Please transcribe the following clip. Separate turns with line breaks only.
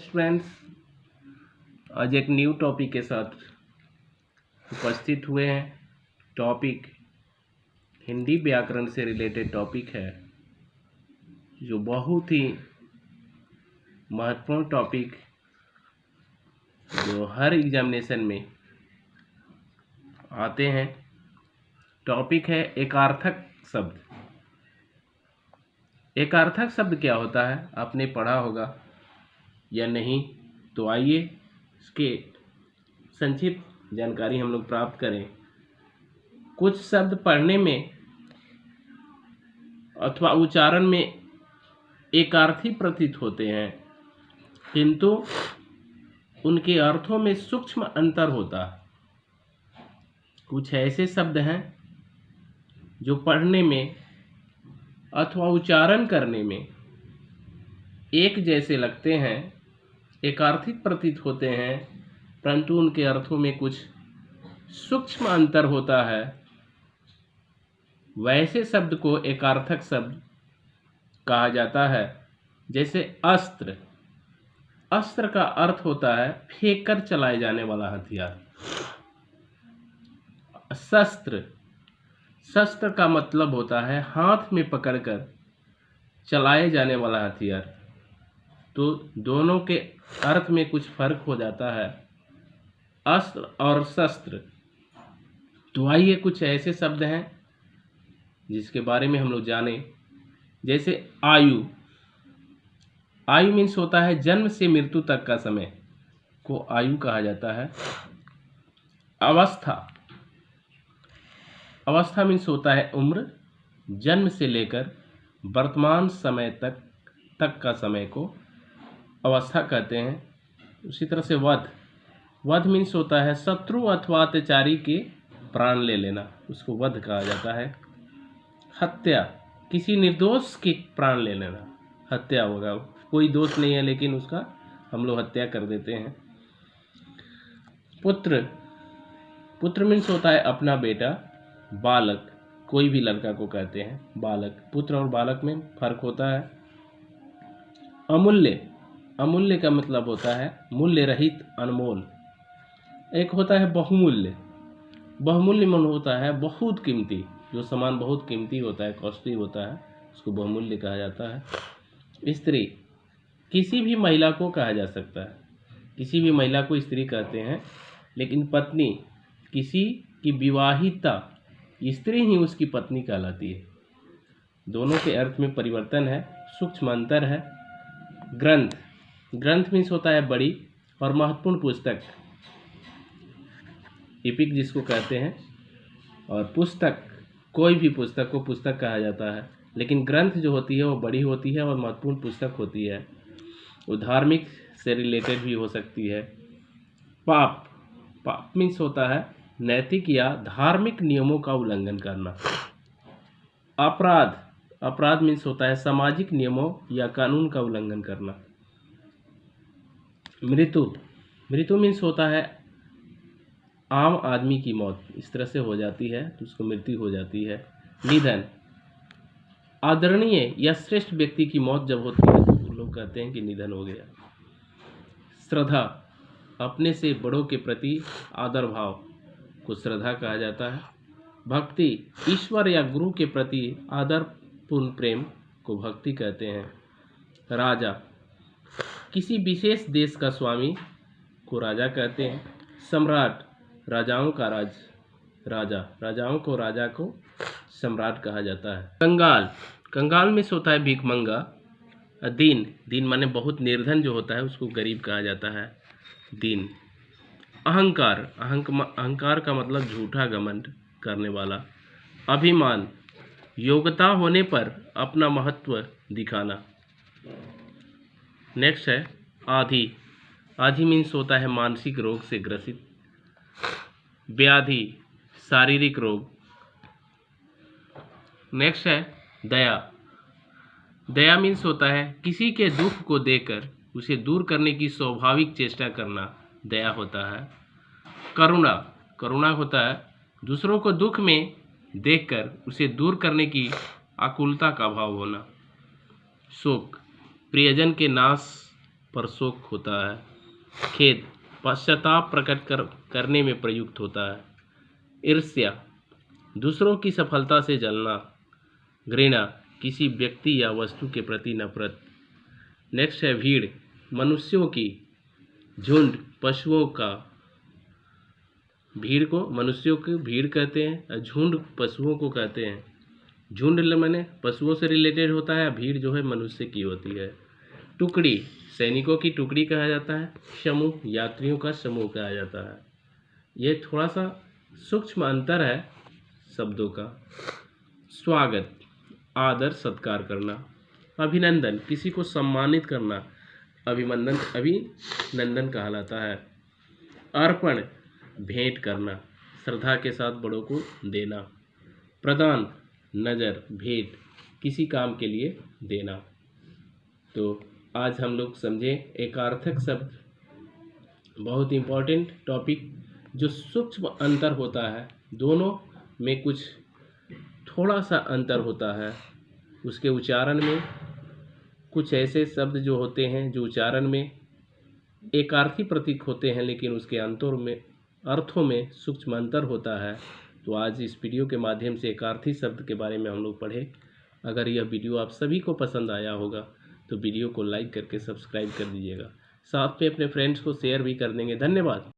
Friends, आज एक new topic के साथ उपस्थित हुए हैं। टॉपिक हिंदी व्याकरण से रिलेटेड टॉपिक है, जो बहुत ही महत्वपूर्ण टॉपिक जो हर एग्जामिनेशन में आते हैं। टॉपिक है एकार्थक शब्द। एकार्थक शब्द क्या होता है, आपने पढ़ा होगा या नहीं? तो आइए इसके संक्षिप्त जानकारी हम लोग प्राप्त करें। कुछ शब्द पढ़ने में अथवा उच्चारण में एकार्थी प्रतीत होते हैं, किंतु उनके अर्थों में सूक्ष्म अंतर होता है। कुछ ऐसे शब्द हैं जो पढ़ने में अथवा उच्चारण करने में एक जैसे लगते हैं, एकार्थिक प्रतीत होते हैं, परंतु उनके अर्थों में कुछ सूक्ष्म अंतर होता है। वैसे शब्द को एकार्थक शब्द कहा जाता है। जैसे अस्त्र। अस्त्र का अर्थ होता है फेंक कर चलाए जाने वाला हथियार। शस्त्र। शस्त्र का मतलब होता है हाथ में पकड़कर चलाए जाने वाला हथियार। तो दोनों के अर्थ में कुछ फर्क हो जाता है, अस्त्र और शस्त्र। तो आइए कुछ ऐसे शब्द हैं जिसके बारे में हम लोग जानें। जैसे आयु। आयु मीन्स होता है जन्म से मृत्यु तक का समय को आयु कहा जाता है। अवस्था। अवस्था मीन्स होता है उम्र, जन्म से लेकर वर्तमान समय तक का समय को अवस्था कहते हैं। उसी तरह से वध। वध मीन्स होता है शत्रु अथवा अत्याचारी के प्राण ले लेना, उसको वध कहा जाता है। हत्या। किसी निर्दोष के प्राण ले लेना हत्या होगा। कोई दोष नहीं है लेकिन उसका हम लोग हत्या कर देते हैं। पुत्र। पुत्र मीन्स होता है अपना बेटा। बालक, कोई भी लड़का को कहते हैं बालक। पुत्र और बालक में फर्क होता है। अमूल्य। अमूल्य का मतलब होता है मूल्य रहित, अनमोल। एक होता है बहुमूल्य। बहुमूल्य मन होता है बहुत कीमती, जो सामान बहुत कीमती होता है, कॉस्टली होता है, उसको बहुमूल्य कहा जाता है। स्त्री। किसी भी महिला को कहा जा सकता है, किसी भी महिला को स्त्री कहते हैं, लेकिन पत्नी, किसी की विवाहिता स्त्री ही उसकी पत्नी कहलाती है। दोनों के अर्थ में परिवर्तन है, सूक्ष्म अंतर है। ग्रंथ। ग्रंथ मीन्स होता है बड़ी और महत्वपूर्ण पुस्तक, एपिक जिसको कहते हैं। और पुस्तक, कोई भी पुस्तक को पुस्तक कहा जाता है, लेकिन ग्रंथ जो होती है वो बड़ी होती है और महत्वपूर्ण पुस्तक होती है। वो धार्मिक से रिलेटेड भी हो सकती है। पाप। पाप मीन्स होता है नैतिक या धार्मिक नियमों का उल्लंघन करना। अपराध। अपराध मीन्स होता है सामाजिक नियमों या कानून का उल्लंघन करना। मृत्यु। मृत्यु मीन्स होता है आम आदमी की मौत, इस तरह से हो जाती है तो उसको मृत्यु हो जाती है। निधन। आदरणीय या श्रेष्ठ व्यक्ति की मौत जब होती है तो लोग कहते हैं कि निधन हो गया। श्रद्धा। अपने से बड़ों के प्रति आदर भाव को श्रद्धा कहा जाता है। भक्ति। ईश्वर या गुरु के प्रति आदरपूर्ण प्रेम को भक्ति कहते हैं। राजा। किसी विशेष देश का स्वामी को राजा कहते हैं। सम्राट। राजाओं का राज, राजा। राजाओं को राजा को सम्राट कहा जाता है। कंगाल। कंगाल में होता है भिखमंगा। दीन। दीन माने बहुत निर्धन जो होता है उसको गरीब कहा जाता है, दीन। अहंकार। अहंकार का मतलब झूठा घमंड करने वाला। अभिमान। योग्यता होने पर अपना महत्व दिखाना। नेक्स्ट है आधि। आधि मीन्स होता है मानसिक रोग से ग्रसित। व्याधि। शारीरिक रोग। नेक्स्ट है दया। दया मीन्स होता है किसी के दुख को देखकर उसे दूर करने की स्वाभाविक चेष्टा करना, दया होता है। करुणा। करुणा होता है दूसरों को दुख में देखकर उसे दूर करने की आकुलता का भाव होना। शोक। प्रियजन के नाश पर शोक होता है। खेद पश्चाताप प्रकट करने में प्रयुक्त होता है। ईर्ष्या दूसरों की सफलता से जलना। घृणा किसी व्यक्ति या वस्तु के प्रति नफरत। नेक्स्ट है भीड़, मनुष्यों की। झुंड पशुओं का। भीड़ को मनुष्यों की भीड़ कहते हैं और झुंड पशुओं को कहते हैं। झुंड माने पशुओं से रिलेटेड होता है, भीड़ जो है मनुष्य की होती है। टुकड़ी सैनिकों की टुकड़ी कहा जाता है। समूह यात्रियों का समूह कहा जाता है। यह थोड़ा सा सूक्ष्म अंतर है शब्दों का। स्वागत आदर सत्कार करना। अभिनंदन किसी को सम्मानित करना, अभिनंदन कहलाता है। अर्पण भेंट करना, श्रद्धा के साथ बड़ों को देना। प्रदान नज़र भेंट किसी काम के लिए देना। तो आज हम लोग समझे एकार्थक शब्द, बहुत इम्पोर्टेंट टॉपिक। जो सूक्ष्म अंतर होता है, दोनों में कुछ थोड़ा सा अंतर होता है। उसके उच्चारण में कुछ ऐसे शब्द जो होते हैं जो उच्चारण में एकार्थी प्रतीक होते हैं, लेकिन उसके अर्थों में सूक्ष्म अंतर होता है। तो आज इस वीडियो के माध्यम से एकार्थी शब्द के बारे में हम लोग पढ़े। अगर यह वीडियो आप सभी को पसंद आया होगा तो वीडियो को लाइक करके सब्सक्राइब कर दीजिएगा। साथ में अपने फ्रेंड्स को शेयर भी कर देंगे। धन्यवाद।